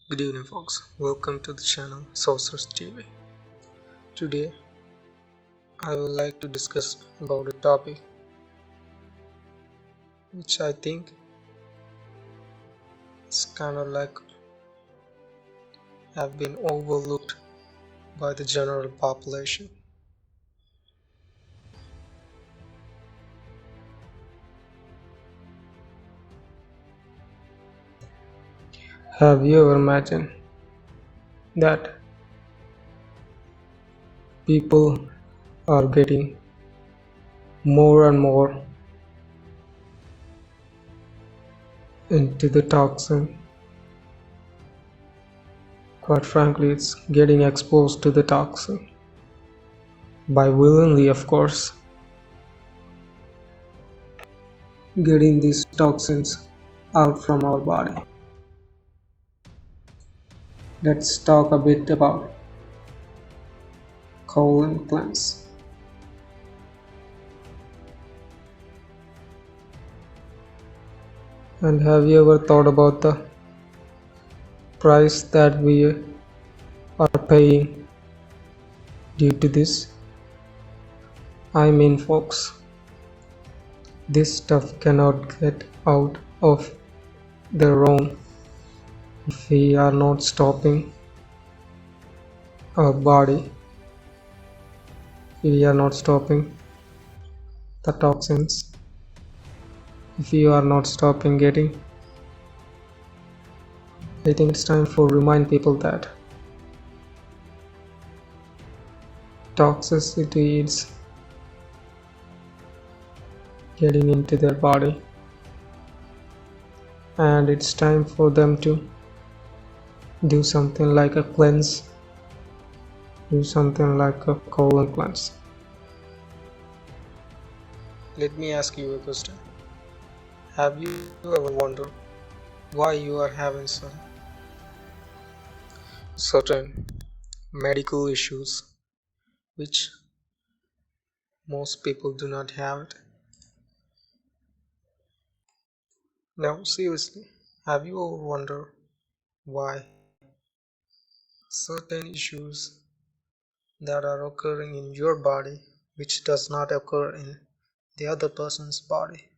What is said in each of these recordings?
Good evening folks, welcome to the channel Sorceress TV. Today I would like to discuss about a topic which I think is kind of like have been overlooked by the general population. Have you ever imagined that people are getting more and more into the toxin? Quite frankly, it's getting exposed to the toxin by willingly, of course, getting these toxins out from our body. Let's talk a bit about colon cleanse. And have you ever thought about the price that we are paying due to this? I mean, folks, this stuff cannot get out of their own if we are not stopping our body, if we are not stopping the toxins, if you are not stopping getting. I think it's time to remind people that toxicity is getting into their body, and it's time for them to do something like a cleanse, do something like a colon cleanse. Let me ask you a question. Have you ever wondered why you are having certain medical issues which most people do not have it? Now seriously, have you ever wondered why certain issues that are occurring in your body which does not occur in the other person's body?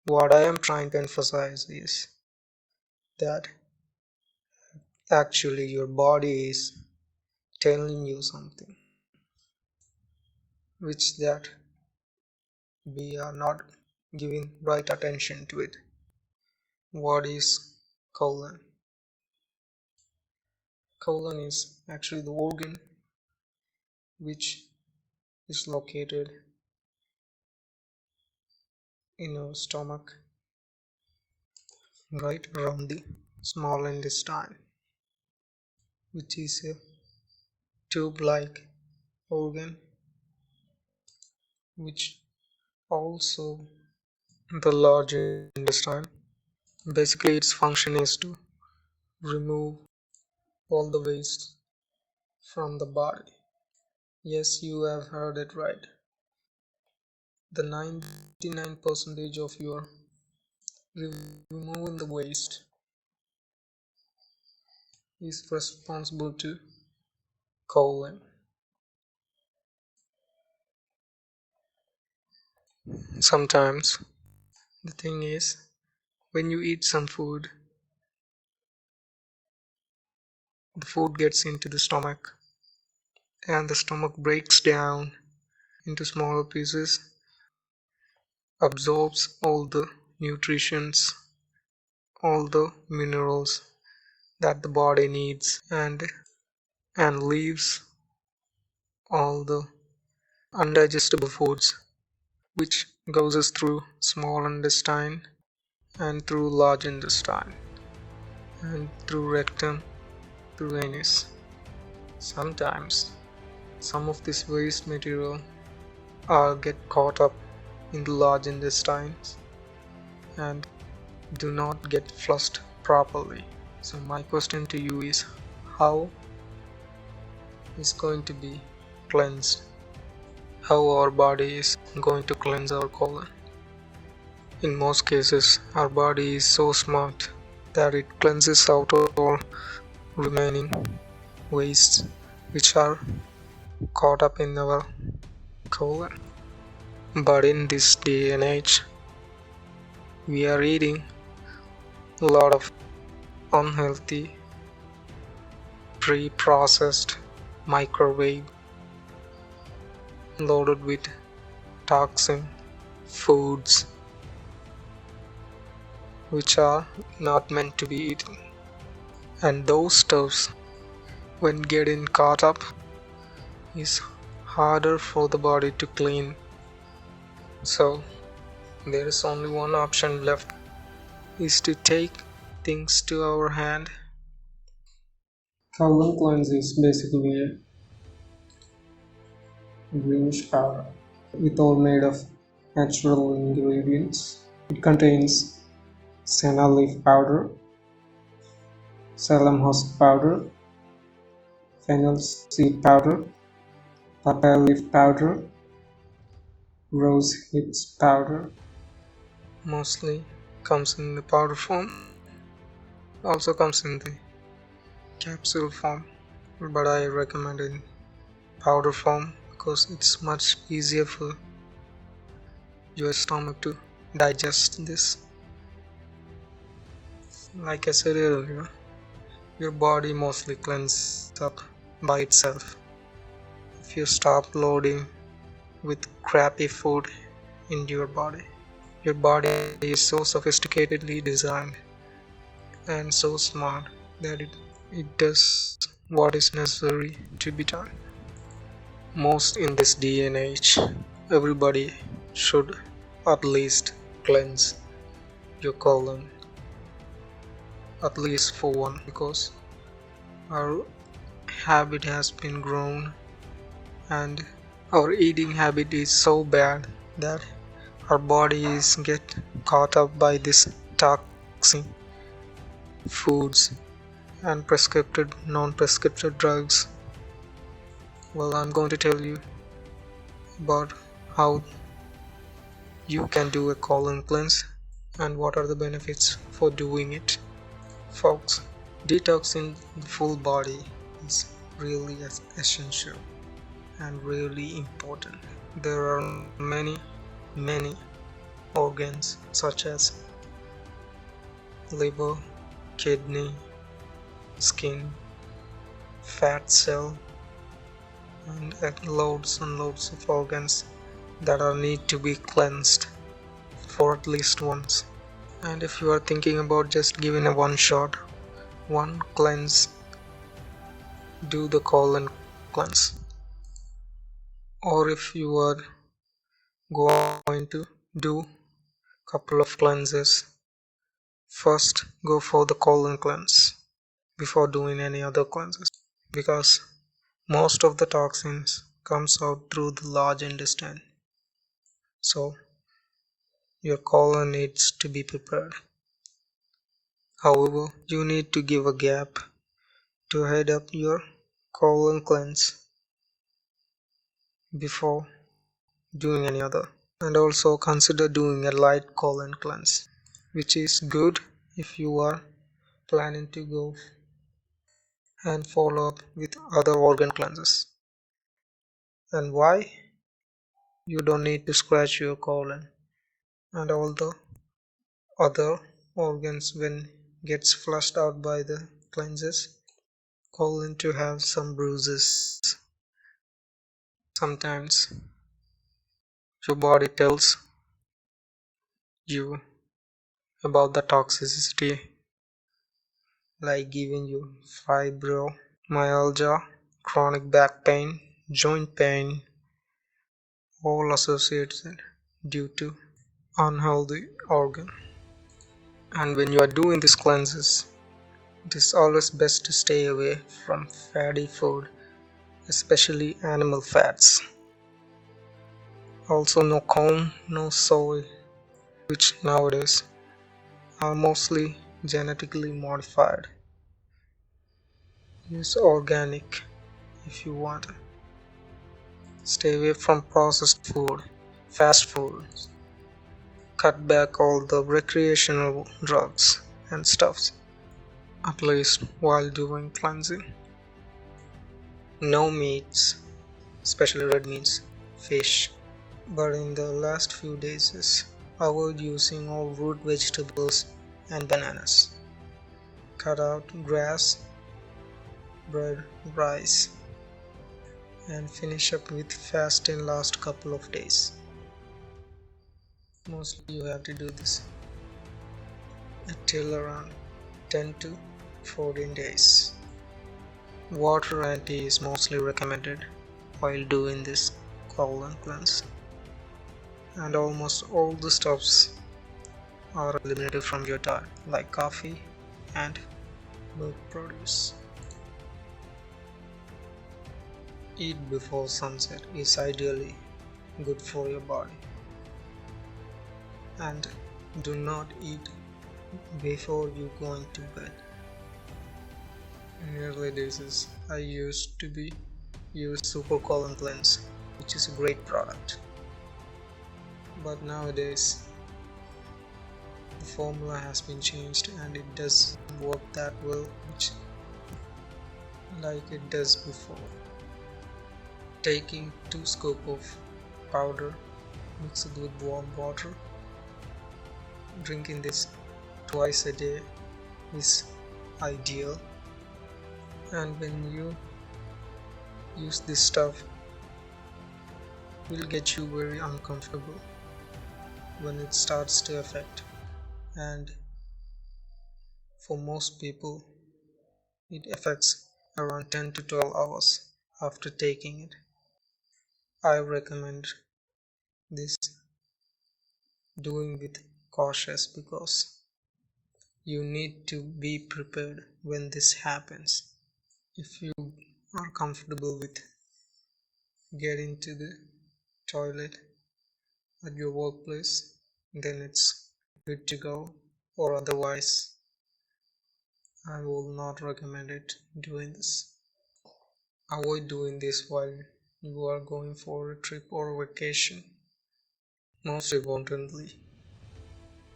What I am trying to emphasize is that actually your body is telling you something which that we are not giving right attention to it. What is colon? Colon is actually the organ which is located in our stomach, right around the small intestine, which is a tube-like organ, which also the large intestine. Basically, its function is to remove all the waste from the body. Yes, you have heard it right. The 99% of your removing the waste is responsible to colon. Sometimes the thing is, when you eat some food, the food gets into the stomach and the stomach breaks down into smaller pieces, absorbs all the nutrients, all the minerals that the body needs, and leaves all the undigestible foods which goes us through small intestine and through large intestine and through rectum, through anus. Sometimes some of this waste material get caught up in the large intestines and do not get flushed properly. So my question to you is, how is going to be cleansed? How our body is going to cleanse our colon? In most cases, our body is so smart that it cleanses out all remaining wastes which are caught up in our colon. But in this day and age, we are eating a lot of unhealthy, pre-processed, microwave loaded with toxin foods which are not meant to be eaten. And those stuffs, when getting caught up, is harder for the body to clean. So there is only one option left, is to take things to our hand. Colon cleanse is basically a greenish powder with all made of natural ingredients. It contains senna leaf powder, salam husk powder, fennel seed powder, papaya leaf powder, rose hips powder. Mostly comes in the powder form, also comes in the capsule form, but I recommend in powder form because it's much easier for your stomach to digest this. Like I said earlier, your body mostly cleanses up by itself. If you stop loading with crappy food into your body is so sophisticatedly designed and so smart that it does what is necessary to be done. Most in this day and age, everybody should at least cleanse your colon, at least for one, because our habit has been grown and our eating habit is so bad that our bodies get caught up by this toxin foods and prescripted, non-prescripted drugs. Well, I'm going to tell you about how you can do a colon cleanse and what are the benefits for doing it. Folks, detoxing the full body is really essential and really important. There are many organs such as liver, kidney, skin, fat cell, and loads and loads of organs that are need to be cleansed for at least once. And if you are thinking about just giving a one shot, one cleanse, do the colon cleanse. Or if you are going to do couple of cleanses, first go for the colon cleanse before doing any other cleanses, because most of the toxins comes out through the large intestine, so your colon needs to be prepared. However, you need to give a gap to head up your colon cleanse before doing any other, and also consider doing a light colon cleanse, which is good if you are planning to go and follow up with other organ cleanses. And why? You don't need to scratch your colon and all the other organs when gets flushed out by the cleanses. Colon to have some bruises. Sometimes your body tells you about the toxicity, like giving you fibromyalgia, chronic back pain, joint pain, all associated due to unhealthy organ. And when you are doing these cleanses, it is always best to stay away from fatty food, especially animal fats. Also no corn, no soy, which nowadays are mostly genetically modified. Use organic if you want. Stay away from processed food, fast food. Cut back all the recreational drugs and stuffs. at least while doing cleansing. No meats, especially red meats, fish. But in the last few days, avoid using all root vegetables and bananas. Cut out grass, bread, rice, and finish up with fasting last couple of days. Mostly you have to do this until around 10 to 14 days. Water and tea is mostly recommended while doing this colon cleanse, and almost all the stuffs are eliminated from your diet, like coffee and milk produce. Eat before sunset is ideally good for your body, and do not eat before you go into bed. In early days, I used to use Super Colon Cleanse, which is a great product. But nowadays, the formula has been changed and it doesn't work that well, like it does before. Taking 2 scoops of powder mixed with warm water, drinking this twice a day is ideal. And when you use this stuff, it will get you very uncomfortable when it starts to affect, and for most people it affects around 10 to 12 hours after taking it. I recommend this doing with cautious, because you need to be prepared when this happens. If you are comfortable with getting to the toilet at your workplace, then it's good to go, or otherwise I will not recommend it doing this. Avoid doing this while you are going for a trip or a vacation. Most importantly,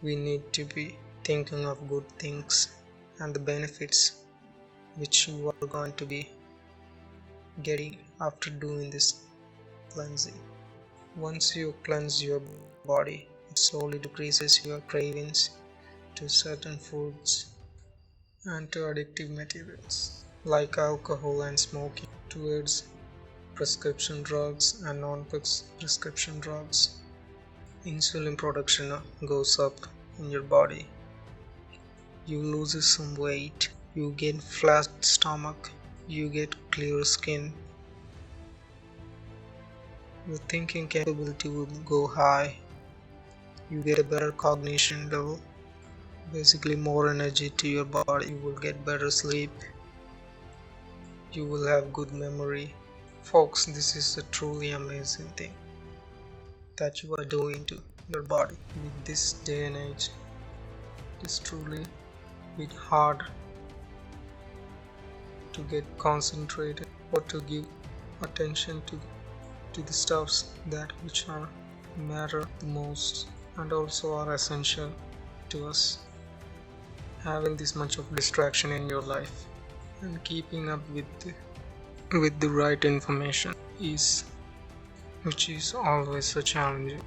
we need to be thinking of good things and the benefits which you are going to be getting after doing this cleansing. Once you cleanse your body, it slowly decreases your cravings to certain foods and to addictive materials like alcohol and smoking, towards prescription drugs and non-prescription drugs. Insulin production goes up in your body. You lose some weight, you get flat stomach, you get clear skin, your thinking capability will go high, you get a better cognition level, basically more energy to your body, you will get better sleep, you will have good memory. Folks, this is a truly amazing thing that you are doing to your body. With this day and age, it is truly a bit hard to get concentrated or to give attention to the stuffs that which are matter the most and also are essential to us. Having this much of distraction in your life and keeping up with the right information which is always a challenge.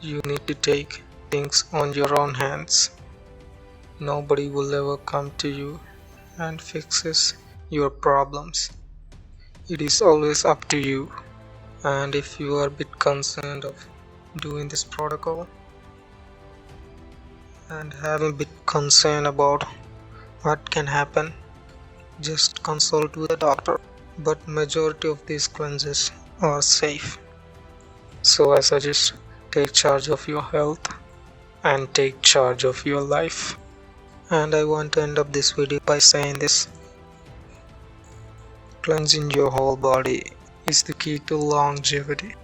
You need to take things on your own hands. Nobody will ever come to you and fixes your problems. It is always up to you. And if you are a bit concerned of doing this protocol and having a bit concern about what can happen, just consult with a doctor. But majority of these cleanses are safe. So I suggest take charge of your health and take charge of your life. And I want to end up this video by saying this: cleansing your whole body is the key to longevity.